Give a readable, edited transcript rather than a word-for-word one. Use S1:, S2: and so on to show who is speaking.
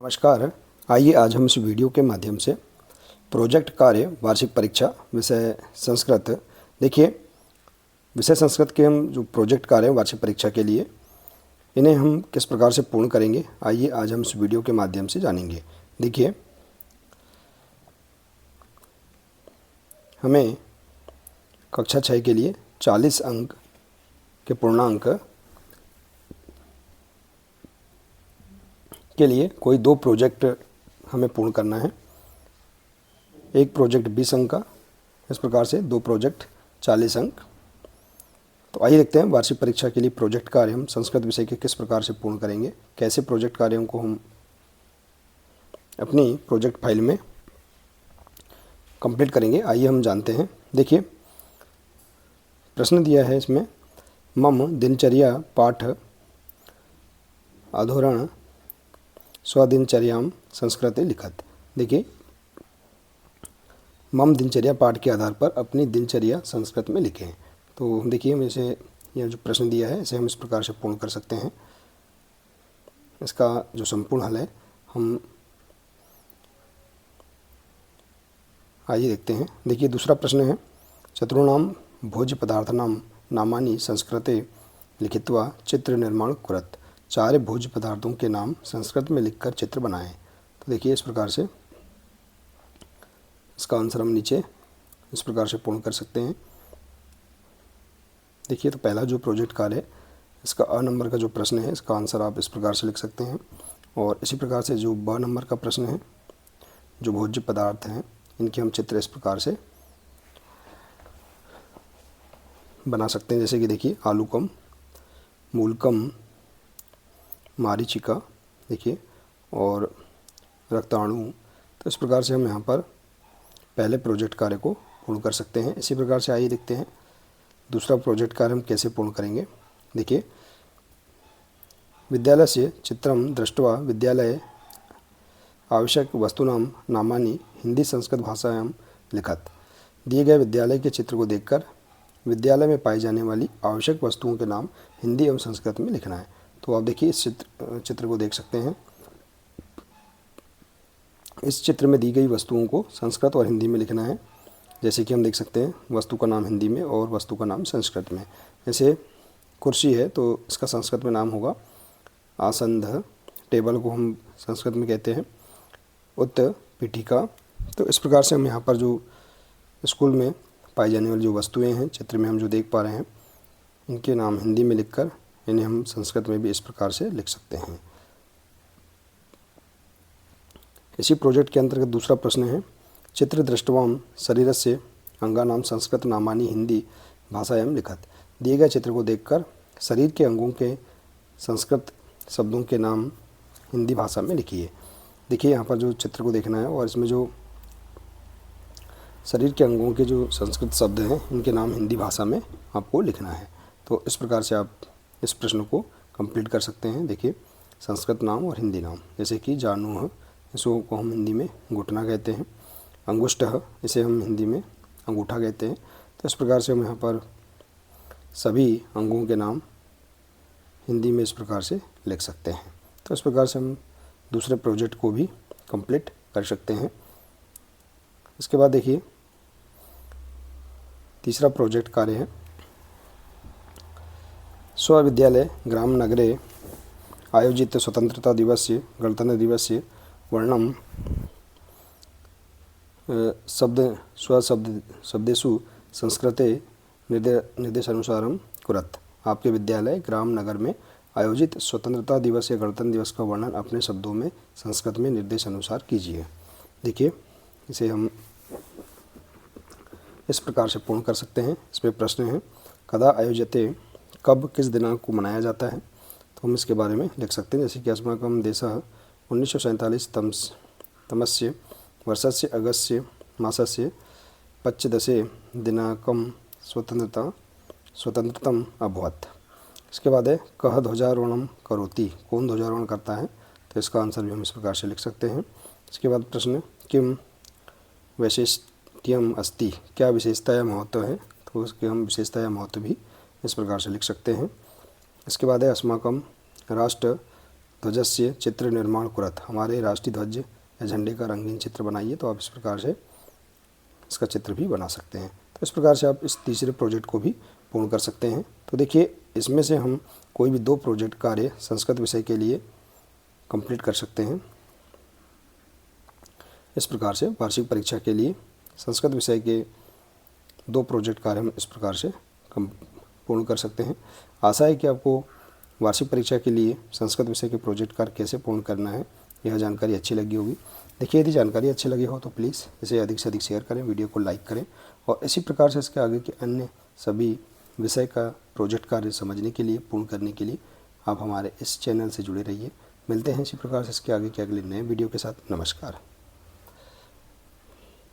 S1: नमस्कार। आइए आज हम इस वीडियो के माध्यम से प्रोजेक्ट कार्य वार्षिक परीक्षा विषय संस्कृत। देखिए, विषय संस्कृत के हम जो प्रोजेक्ट कार्य हैं वार्षिक परीक्षा के लिए, इन्हें हम किस प्रकार से पूर्ण करेंगे, आइए आज हम इस वीडियो के माध्यम से जानेंगे। देखिए, हमें कक्षा 6 के लिए 40 अंक के पूर्णांक के लिए कोई 2 प्रोजेक्ट हमें पूर्ण करना है। एक प्रोजेक्ट 20 अंक का, इस प्रकार से 2 प्रोजेक्ट 40 अंक। तो आइए देखते हैं वार्षिक परीक्षा के लिए प्रोजेक्ट कार्य हम संस्कृत विषय के किस प्रकार से पूर्ण करेंगे, कैसे प्रोजेक्ट कार्यों को हम अपनी प्रोजेक्ट फाइल में कंप्लीट करेंगे। आइए हम जानते हैं। देखिए, प्रश्न दिया है इसमें, मम दिनचर्या पाठ अधोरण स्वदिनचर्याम संस्कृते लिखत। देखिए, मम दिनचर्या पाठ के आधार पर अपनी दिनचर्या संस्कृत में लिखें। तो देखिए, हम इसे यह जो प्रश्न दिया है इसे हम इस प्रकार से पूर्ण कर सकते हैं। इसका जो संपूर्ण हल है हम आइए देखते हैं। देखिए, दूसरा प्रश्न है, चतुर्णाम भोज्य पदार्थानाम नामानि संस्कृते लिखित्वा चित्र निर्माण कुरत। 4 भोज्य पदार्थों के नाम संस्कृत में लिखकर चित्र बनाएं। तो देखिए, इस प्रकार से इसका आंसर हम नीचे इस प्रकार से पूर्ण कर सकते हैं। देखिए, तो पहला जो प्रोजेक्ट कार्य है इसका अ नंबर का जो प्रश्न है इसका आंसर आप इस प्रकार से लिख सकते हैं। और इसी प्रकार से जो ब नंबर का प्रश्न है, जो भोज्य पदार्थ हैं इनके हम चित्र इस प्रकार से बना सकते हैं। जैसे कि देखिए, आलूकम, मूलकम, मारीचिका, देखिए, और रक्ताणु। तो इस प्रकार से हम यहाँ पर पहले प्रोजेक्ट कार्य को पूर्ण कर सकते हैं। इसी प्रकार से आइए देखते हैं दूसरा प्रोजेक्ट कार्य हम कैसे पूर्ण करेंगे। देखिए, विद्यालय से चित्रम दृष्ट्वा विद्यालय आवश्यक वस्तूनां नामानि हिंदी संस्कृत भाषायां लिखत। दिए गए विद्यालय के चित्र को देखकर विद्यालय में पाई जाने वाली आवश्यक वस्तुओं के नाम हिंदी एवं संस्कृत में लिखना है। तो आप देखिए, इस चित्र को देख सकते हैं। इस चित्र में दी गई वस्तुओं को संस्कृत और हिंदी में लिखना है। जैसे कि हम देख सकते हैं, वस्तु का नाम हिंदी में और वस्तु का नाम संस्कृत में। जैसे कुर्सी है तो इसका संस्कृत में नाम होगा आसंद, टेबल को हम संस्कृत में कहते हैं उत्पीठिका। तो इस प्रकार से हम यहाँ पर जो स्कूल में पाई जाने वाली जो वस्तुएं हैं चित्र में हम जो देख पा रहे हैं, इनके नाम हिंदी में लिखकर इन्हें हम संस्कृत में भी इस प्रकार से लिख सकते हैं। इसी प्रोजेक्ट के अंतर्गत दूसरा प्रश्न है, चित्र दृष्टवाम शरीरस्य अंगानाम संस्कृत नामानि हिंदी भाषायां लिखत। दिए गए चित्र को देखकर शरीर के अंगों के संस्कृत शब्दों के नाम हिंदी भाषा में लिखिए। देखिए, यहाँ पर जो चित्र को देखना है और इसमें जो शरीर के अंगों के जो संस्कृत शब्द हैं इनके नाम हिंदी भाषा में आपको लिखना है। तो इस प्रकार से आप इस प्रश्न को कंप्लीट कर सकते हैं। देखिए, संस्कृत नाम और हिंदी नाम, जैसे कि जानुह, इसको हम हिंदी में घुटना कहते हैं। अंगुष्ठः, इसे हम हिंदी में अंगूठा कहते हैं। तो इस प्रकार से हम यहाँ पर सभी अंगों के नाम हिंदी में इस प्रकार से लिख सकते हैं। तो इस प्रकार से हम दूसरे प्रोजेक्ट को भी कंप्लीट कर सकते हैं। इसके बाद देखिए, तीसरा प्रोजेक्ट कार्य है, स्वविद्यालय ग्राम नगरे आयोजित स्वतंत्रता दिवस्य गणतंत्र दिवस्य वर्णम शब्देषु संस्कृते निर्देशानुसारम कुरत। आपके विद्यालय ग्राम नगर में आयोजित स्वतंत्रता दिवस या गणतंत्र दिवस का वर्णन अपने शब्दों में संस्कृत में निर्देश अनुसार कीजिए। देखिए, इसे हम इस प्रकार से पूर्ण कर सकते हैं। इसमें प्रश्न है, कदा आयोजते, कब किस दिनांक को मनाया जाता है। तो हम इसके बारे में लिख सकते हैं। जैसे कि अस्माकं देशः 1947 तमस्य वर्षस्य अगस्य मासस्य 15 दिनांकं स्वतंत्रतम अभवत्। इसके बाद है, कः ध्वजारोहणम करोति, कौन ध्वजारोहण करता है। तो इसका आंसर भी हम इस प्रकार से लिख सकते हैं। इसके बाद प्रश्न, किम वैशिष्ट्यम अस्ति, क्या विशेषता या महत्व है। तो उसके हम विशेषता या महत्व भी इस प्रकार से लिख सकते हैं। इसके बाद है, अस्माकं राष्ट्र ध्वजस्य चित्र निर्माण कुरत, हमारे राष्ट्रीय ध्वज या झंडे का रंगीन चित्र बनाइए। तो आप इस प्रकार से इसका चित्र भी बना सकते हैं। तो इस प्रकार से आप इस तीसरे प्रोजेक्ट को भी पूर्ण कर सकते हैं। तो देखिए, इसमें से हम कोई भी 2 प्रोजेक्ट कार्य संस्कृत विषय के लिए कंप्लीट कर सकते हैं। इस प्रकार से वार्षिक परीक्षा के लिए संस्कृत विषय के 2 प्रोजेक्ट कार्य हम इस प्रकार से पूर्ण कर सकते हैं। आशा है कि आपको वार्षिक परीक्षा के लिए संस्कृत विषय के प्रोजेक्ट कार्य कैसे पूर्ण करना है यह जानकारी अच्छी लगी होगी। देखिए, यदि जानकारी अच्छी लगी हो तो प्लीज़ इसे अधिक से अधिक शेयर करें, वीडियो को लाइक करें और इसी प्रकार से इसके आगे के अन्य सभी विषय का प्रोजेक्ट कार्य समझने के लिए, पूर्ण करने के लिए आप हमारे इस चैनल से जुड़े रहिए। मिलते हैं इसी प्रकार से इसके आगे के अगले नए वीडियो के साथ। नमस्कार।